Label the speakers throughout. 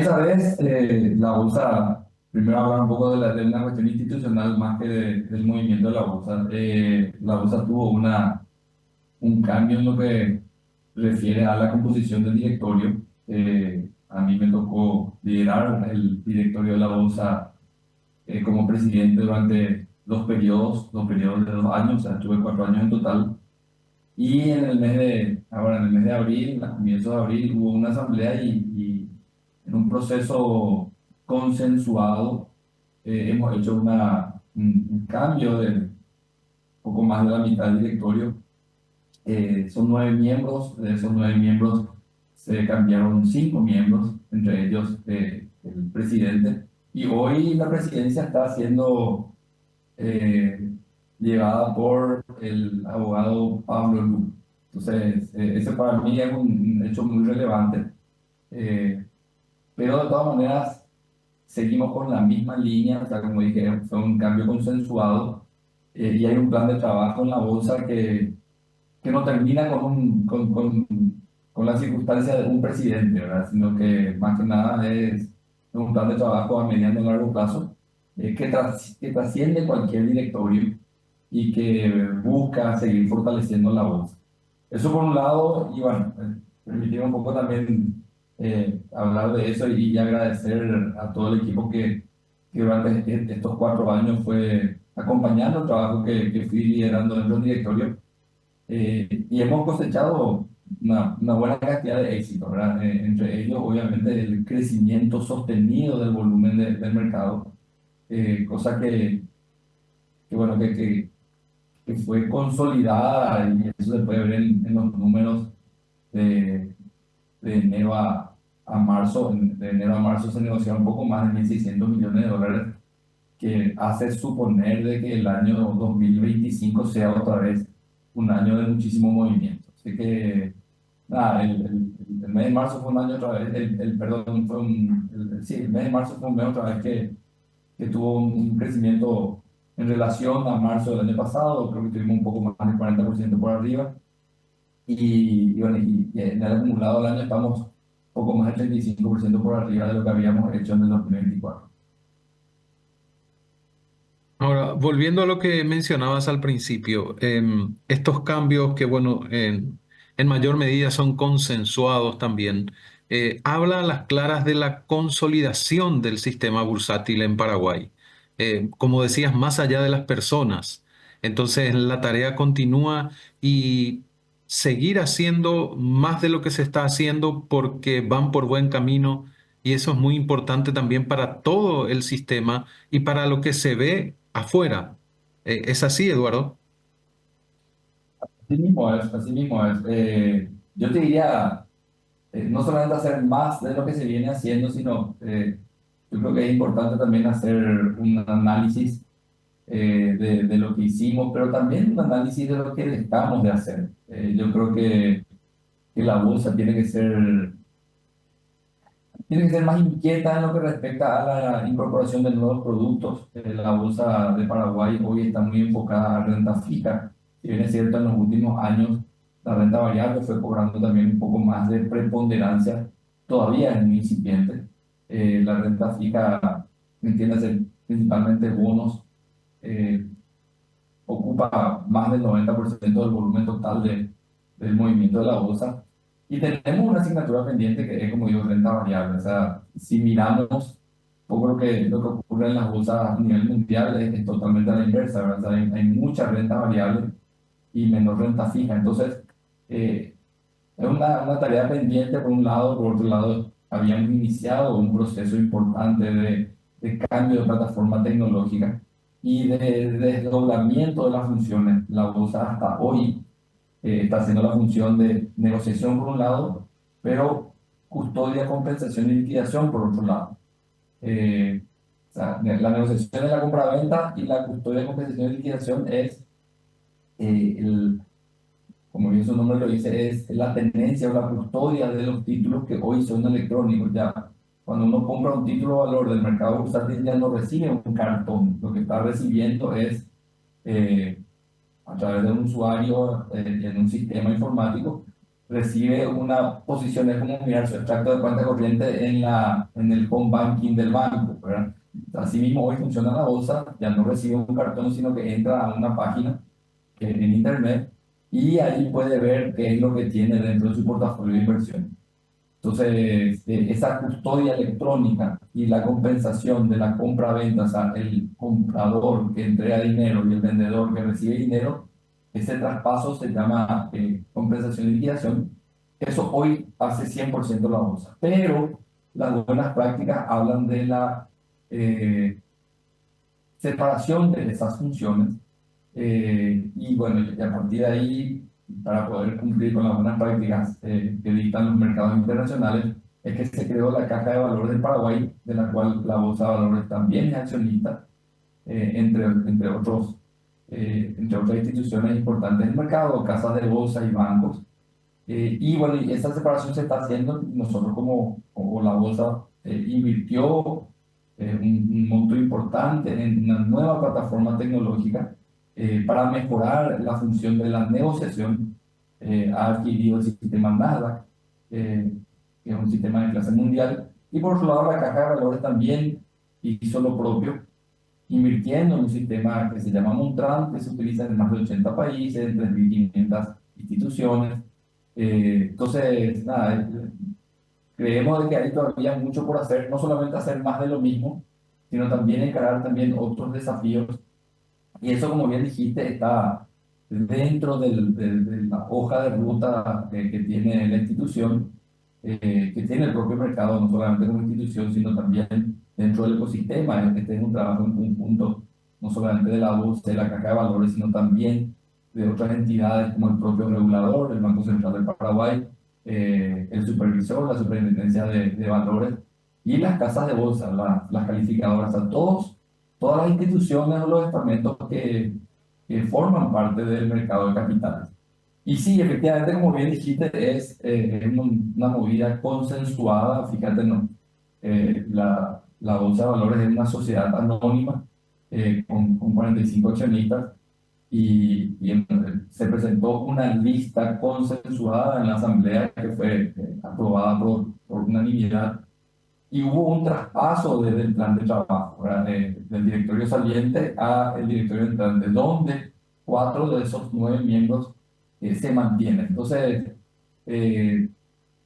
Speaker 1: esa vez la bolsa, primero hablar un poco de una cuestión institucional más que del movimiento de la bolsa. La bolsa tuvo un cambio en lo que refiere a la composición del directorio. A mí me tocó liderar el directorio de la bolsa como presidente durante dos periodos de 2 años, o sea, estuve 4 años en total. Y en el mes de abril, a comienzos de abril, hubo una asamblea y en un proceso consensuado hemos hecho un cambio de poco más de la mitad del directorio. Son 9 miembros, de esos 9 miembros se cambiaron 5 miembros, entre ellos el presidente. Y hoy la presidencia está siendo eh, llevada por el abogado Pablo Lu. Entonces, ese para mí es un hecho muy relevante. Eh, pero de todas maneras, seguimos con la misma línea, o sea, como dije, fue un cambio consensuado y hay un plan de trabajo en la bolsa que no termina con la circunstancia de un presidente, ¿verdad? Sino que más que nada es un plan de trabajo a mediano y largo plazo que trasciende cualquier directorio y que busca seguir fortaleciendo la bolsa. Eso por un lado, y bueno, permitirme un poco también hablar de eso y agradecer a todo el equipo que durante estos 4 años fue acompañando el trabajo que fui liderando dentro del directorio y hemos cosechado una buena cantidad de éxitos, ¿verdad? Entre ellos, obviamente, el crecimiento sostenido del volumen del mercado, cosa bueno, que fue consolidada y eso se puede ver en los números de, de enero a marzo. De enero a marzo se negociaron un poco más de 1.600 millones de dólares, que hace suponer de que el año 2025 sea otra vez un año de muchísimo movimiento. Así que, nada, el mes de marzo fue un año otra vez, perdón, sí, el mes de marzo fue un mes otra vez que tuvo un crecimiento en relación a marzo del año pasado. Creo que tuvimos un poco más del 40% por arriba. Y bueno, y en el acumulado del año estamos poco más del 35% por arriba de lo que habíamos hecho en el 2024.
Speaker 2: Ahora, volviendo a lo que mencionabas al principio, estos cambios que, bueno, en mayor medida son consensuados también, habla a las claras de la consolidación del sistema bursátil en Paraguay. Como decías, más allá de las personas. Entonces, la tarea continúa y seguir haciendo más de lo que se está haciendo porque van por buen camino y eso es muy importante también para todo el sistema y para lo que se ve afuera. ¿Es así, Eduardo?
Speaker 1: Así mismo es, así mismo es. Yo te diría, no solamente hacer más de lo que se viene haciendo, sino yo creo que es importante también hacer un análisis de lo que hicimos, pero también un análisis de lo que dejamos de hacer. Yo creo que la bolsa tiene que ser más inquieta en lo que respecta a la incorporación de nuevos productos. La bolsa de Paraguay hoy está muy enfocada a renta fija. Si bien es cierto, en los últimos años la renta variable fue cobrando también un poco más de preponderancia, todavía es muy incipiente. La renta fija, entiéndase, principalmente bonos, eh, ocupa más del 90% del volumen total del movimiento de la bolsa. Y tenemos una asignatura pendiente que es, como digo, renta variable. O sea, si miramos un poco lo que ocurre en las bolsas a nivel mundial, es totalmente a la inversa, ¿verdad? O sea, hay mucha renta variable y menor renta fija. Entonces, es una tarea pendiente por un lado. Por otro lado, habíamos iniciado un proceso importante de cambio de plataforma tecnológica y de desdoblamiento de las funciones. La bolsa hasta hoy está haciendo la función de negociación por un lado, pero custodia, compensación y liquidación por otro lado. O sea, la negociación de la compra-venta y la custodia, compensación y liquidación es como bien su nombre lo dice, es la tenencia o la custodia de los títulos que hoy son electrónicos. Ya, cuando uno compra un título de valor del mercado bursátil, ya no recibe un cartón. Lo que está recibiendo es eh, a través de un usuario en un sistema informático, recibe una posición, es como mirar su extracto de cuenta corriente en el home banking del banco, ¿verdad? Asimismo, hoy funciona la bolsa, ya no recibe un cartón, sino que entra a una página en internet y ahí puede ver qué es lo que tiene dentro de su portafolio de inversión. Entonces, esa custodia electrónica y la compensación de la compra-venta, o sea, el comprador que entrega dinero y el vendedor que recibe dinero, ese traspaso se llama compensación y liquidación. Eso hoy hace 100% la bolsa. Pero las buenas prácticas hablan de la separación de esas funciones y bueno, y a partir de ahí, para poder cumplir con las buenas prácticas que dictan los mercados internacionales, es que se creó la Caja de Valores del Paraguay, de la cual la Bolsa de Valores también es accionista, entre otras instituciones importantes del mercado, casas de bolsa y bancos. Y bueno, y esa separación se está haciendo, nosotros como la bolsa invirtió un monto importante en una nueva plataforma tecnológica para mejorar la función de la negociación. Ha adquirido el sistema Nasdaq, que es un sistema de clase mundial, y por otro lado la Caja de Valores también hizo lo propio, invirtiendo en un sistema que se llama Montran, que se utiliza en más de 80 países, en 3.500 instituciones. Entonces, nada, creemos de que hay todavía mucho por hacer, no solamente hacer más de lo mismo, sino también encarar también otros desafíos. Y eso, como bien dijiste, está dentro de la hoja de ruta que tiene la institución, que tiene el propio mercado, no solamente como institución, sino también dentro del ecosistema. Este es un trabajo en conjunto, no solamente de la bolsa, de la caja de valores, sino también de otras entidades como el propio regulador, el Banco Central del Paraguay, el supervisor, la superintendencia de valores y las casas de bolsa, las calificadoras, a todas las instituciones o los estamentos que forman parte del mercado de capitales. Y sí, efectivamente, como bien dijiste, es una movida consensuada. Fíjate, ¿no? La Bolsa de Valores es una sociedad anónima con 45 accionistas se presentó una lista consensuada en la asamblea que fue aprobada por unanimidad y hubo un traspaso desde el plan de trabajo, ¿verdad? Del directorio saliente al directorio entrante, donde 4 de esos 9 miembros se mantienen. Entonces, eh,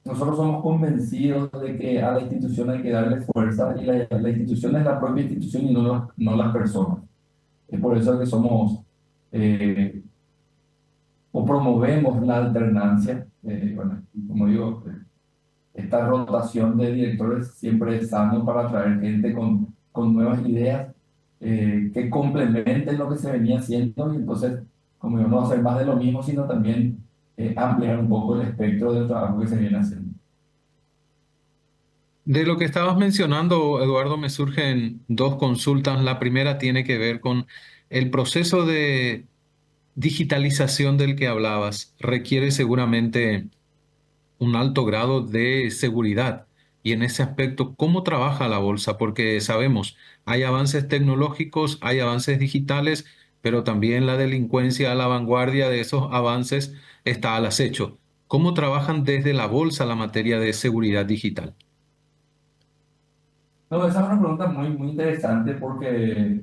Speaker 1: nosotros somos convencidos de que a la institución hay que darle fuerza y la institución es la propia institución y no las personas. Es por eso que somos eh, o promovemos la alternancia. Bueno, como digo, esta rotación de directores siempre es sano para atraer gente con nuevas ideas que complementen lo que se venía haciendo y entonces, como yo no hacer más de lo mismo, sino también ampliar un poco el espectro del trabajo que se viene haciendo.
Speaker 2: De lo que estabas mencionando, Eduardo, me surgen dos consultas. La primera tiene que ver con el proceso de digitalización del que hablabas. Requiere seguramente un alto grado de seguridad. Y en ese aspecto, ¿cómo trabaja la bolsa? Porque sabemos, hay avances tecnológicos, hay avances digitales, pero también la delincuencia a la vanguardia de esos avances está al acecho. ¿Cómo trabajan desde la bolsa la materia de seguridad digital?
Speaker 1: No, esa es una pregunta muy interesante porque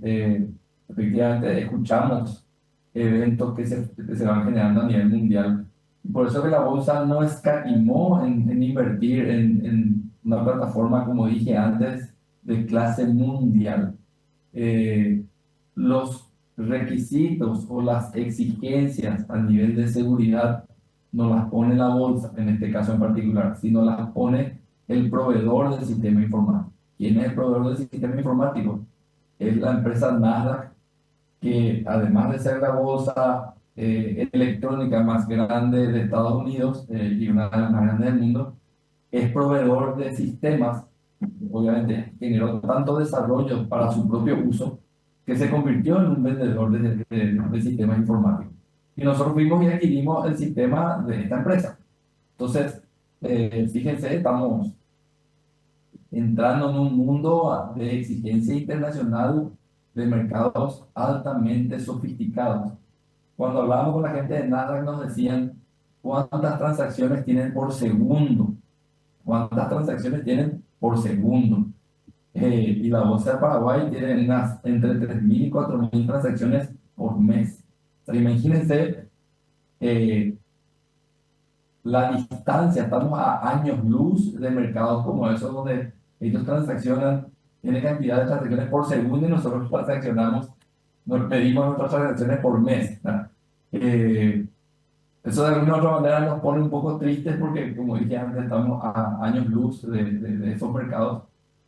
Speaker 1: efectivamente escuchamos eventos que se van generando a nivel mundial. Por eso que la bolsa no escatimó en invertir en una plataforma, como dije antes, de clase mundial. Eh, los requisitos o las exigencias a nivel de seguridad no las pone la bolsa, en este caso en particular, sino las pone el proveedor del sistema informático. ¿Quién es el proveedor del sistema informático? Es la empresa Nasdaq, que además de ser la bolsa electrónica más grande de Estados Unidos y una de las más grandes del mundo, es proveedor de sistemas. Obviamente generó tanto desarrollo para su propio uso que se convirtió en un vendedor de sistemas informáticos. Y nosotros fuimos y adquirimos el sistema de esta empresa. Entonces, fíjense, estamos entrando en un mundo de exigencia internacional de mercados altamente sofisticados. Cuando hablábamos con la gente de Nasdaq nos decían, cuántas transacciones tienen por segundo, cuántas transacciones tienen por segundo. Y la Bolsa de Paraguay tiene unas entre 3.000 y 4.000 transacciones por mes. O sea, imagínense eh, la distancia, estamos a años luz de mercados como esos donde ellos transaccionan, tienen cantidad de transacciones por segundo y nosotros transaccionamos, nos pedimos nuestras transacciones por mes, ¿verdad? Eh, Eso de alguna u otra manera nos pone un poco tristes porque, como dije antes, estamos a años luz de esos mercados.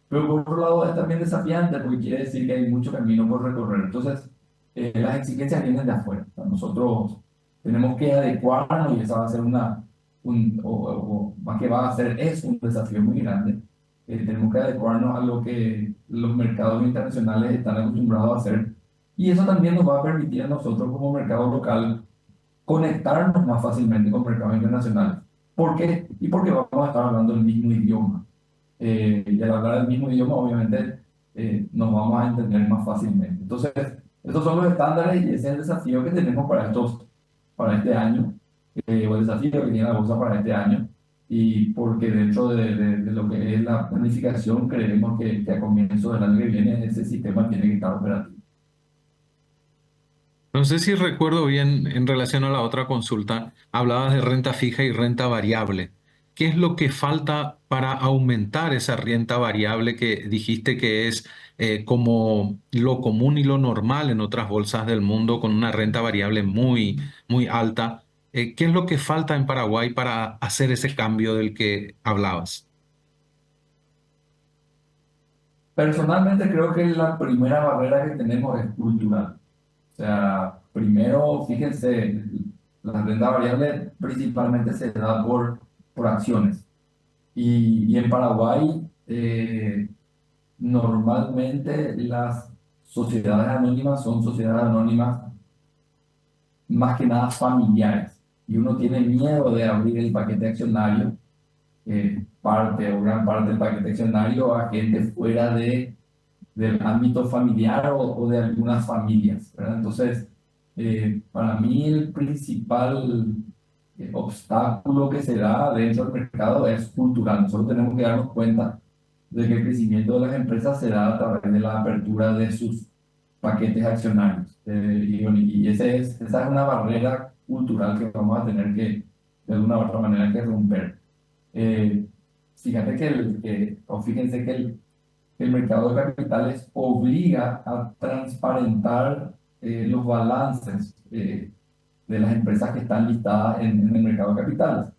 Speaker 1: Pero por otro lado es también desafiante porque quiere decir que hay mucho camino por recorrer. Entonces, las exigencias vienen de afuera. O sea, nosotros tenemos que adecuarnos y esa va a ser o más que va a ser, es un desafío muy grande. Tenemos que adecuarnos a lo que los mercados internacionales están acostumbrados a hacer. Y eso también nos va a permitir a nosotros como mercado local conectarnos más fácilmente con mercados internacionales. ¿Por qué? Y porque vamos a estar hablando el mismo idioma. Y al hablar el mismo idioma, obviamente, nos vamos a entender más fácilmente. Entonces, estos son los estándares y ese es el desafío que tenemos para este año, o el desafío que tiene la bolsa para este año. Y porque dentro de lo que es la planificación, creemos que a comienzo del año que viene ese sistema tiene que estar operativo.
Speaker 2: No sé si recuerdo bien en relación a la otra consulta, hablabas de renta fija y renta variable. ¿Qué es lo que falta para aumentar esa renta variable que dijiste que es como lo común y lo normal en otras bolsas del mundo con una renta variable muy, muy alta? ¿Qué es lo que falta en Paraguay para hacer ese cambio del que hablabas?
Speaker 1: Personalmente creo que la primera barrera que tenemos es cultural. O sea, primero, fíjense, la renta variable principalmente se da por acciones. Y en Paraguay, normalmente las sociedades anónimas son sociedades anónimas más que nada familiares. Y uno tiene miedo de abrir el paquete accionario, parte o gran parte del paquete accionario a gente fuera del ámbito familiar o de algunas familias, ¿verdad? Entonces, para mí el principal obstáculo que se da dentro del mercado es cultural. Nosotros tenemos que darnos cuenta de que el crecimiento de las empresas se da a través de la apertura de sus paquetes accionarios. Y, bueno, esa es una barrera cultural que vamos a tener que, de alguna u otra manera, que romper. Eh, Fíjate o fíjense que el mercado de capitales obliga a transparentar los balances de las empresas que están listadas en el mercado de capitales.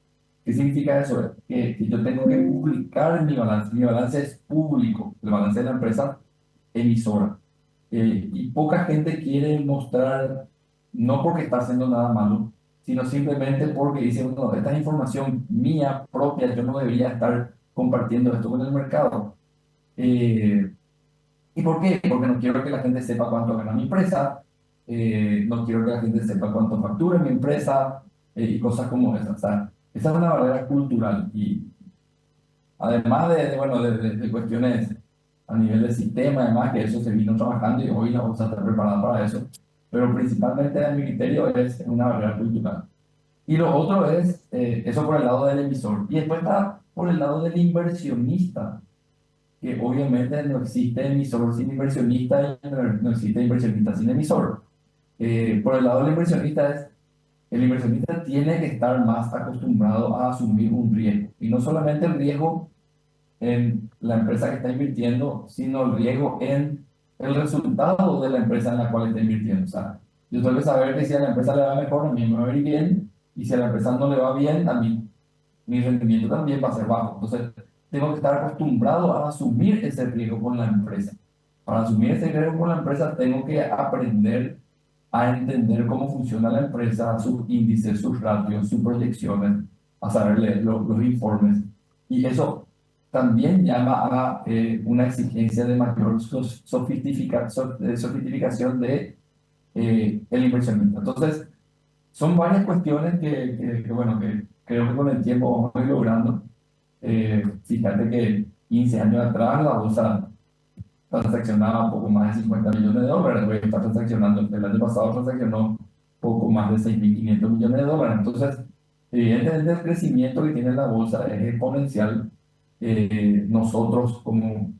Speaker 1: ¿Qué significa eso? Que yo tengo que publicar mi balance. Mi balance es público, el balance de la empresa emisora. Y poca gente quiere mostrar, no porque está haciendo nada malo, sino simplemente porque dice, no, esta es información mía propia, yo no debería estar compartiendo esto con el mercado. Eh, ¿Y por qué? Porque no quiero que la gente sepa cuánto gana mi empresa, no quiero que la gente sepa cuánto factura mi empresa y cosas como esas. O sea, esa es una barrera cultural y además bueno, de cuestiones a nivel de sistema, además que eso se vino trabajando y hoy la bolsa está preparada para eso, pero principalmente a mi criterio es una barrera cultural. Y lo otro es eso por el lado del emisor y después está por el lado del inversionista que obviamente no existe emisor sin inversionista y no existe inversionista sin emisor. Por el lado del inversionista el inversionista tiene que estar más acostumbrado a asumir un riesgo. Y no solamente el riesgo en la empresa que está invirtiendo, sino el riesgo en el resultado de la empresa en la cual está invirtiendo. O sea, yo tengo que saber que si a la empresa le va mejor, a mí me va a ir bien, y si a la empresa no le va bien, a mí mi rendimiento también va a ser bajo. Entonces, tengo que estar acostumbrado a asumir ese riesgo con la empresa. Para asumir ese riesgo con la empresa, tengo que aprender a entender cómo funciona la empresa, sus índices, sus ratios, sus proyecciones, a saber leer los informes. Y eso también llama a una exigencia de mayor sofisticación de el inversionista. Entonces, son varias cuestiones bueno, que creo que con el tiempo vamos a ir logrando. Fíjate que 15 años atrás la bolsa transaccionaba un poco más de 50 millones de dólares, hoy está transaccionando, el año pasado transaccionó poco más de 6.500 millones de dólares. Entonces, Evidentemente el crecimiento que tiene la bolsa es exponencial. Nosotros como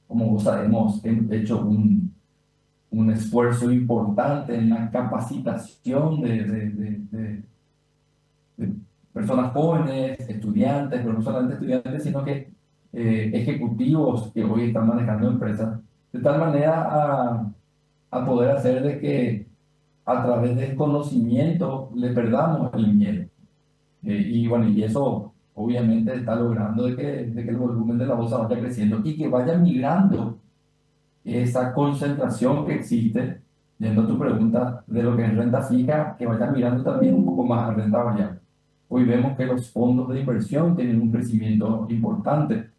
Speaker 1: bolsa hemos hecho un esfuerzo importante en la capacitación de personas jóvenes, estudiantes, pero no solamente estudiantes, sino que ejecutivos que hoy están manejando empresas, de tal manera a poder hacer de que a través del conocimiento le perdamos el miedo. Y bueno, y eso obviamente está logrando de que el volumen de la bolsa vaya creciendo y que vaya migrando esa concentración que existe, yendo a tu pregunta de lo que es renta fija, que vaya mirando también un poco más a renta variable. Hoy vemos que los fondos de inversión tienen un crecimiento importante.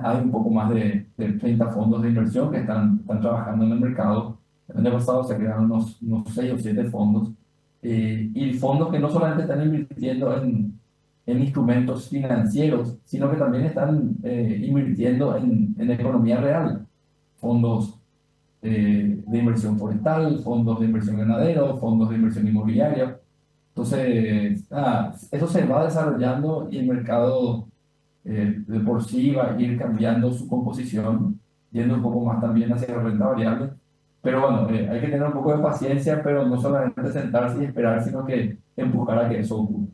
Speaker 1: Hay un poco más de 30 fondos de inversión que están trabajando en el mercado. El año pasado se crearon unos 6 o 7 fondos. Y fondos que no solamente están invirtiendo en instrumentos financieros, sino que también están invirtiendo en economía real. Fondos de inversión forestal, fondos de inversión ganadero, fondos de inversión inmobiliaria. Entonces, eso se va desarrollando y el mercado de por sí va a ir cambiando su composición, yendo un poco más también hacia la renta variable. Pero bueno, hay que tener un poco de paciencia, pero no solamente sentarse y esperar, sino que empujar a que eso ocurra.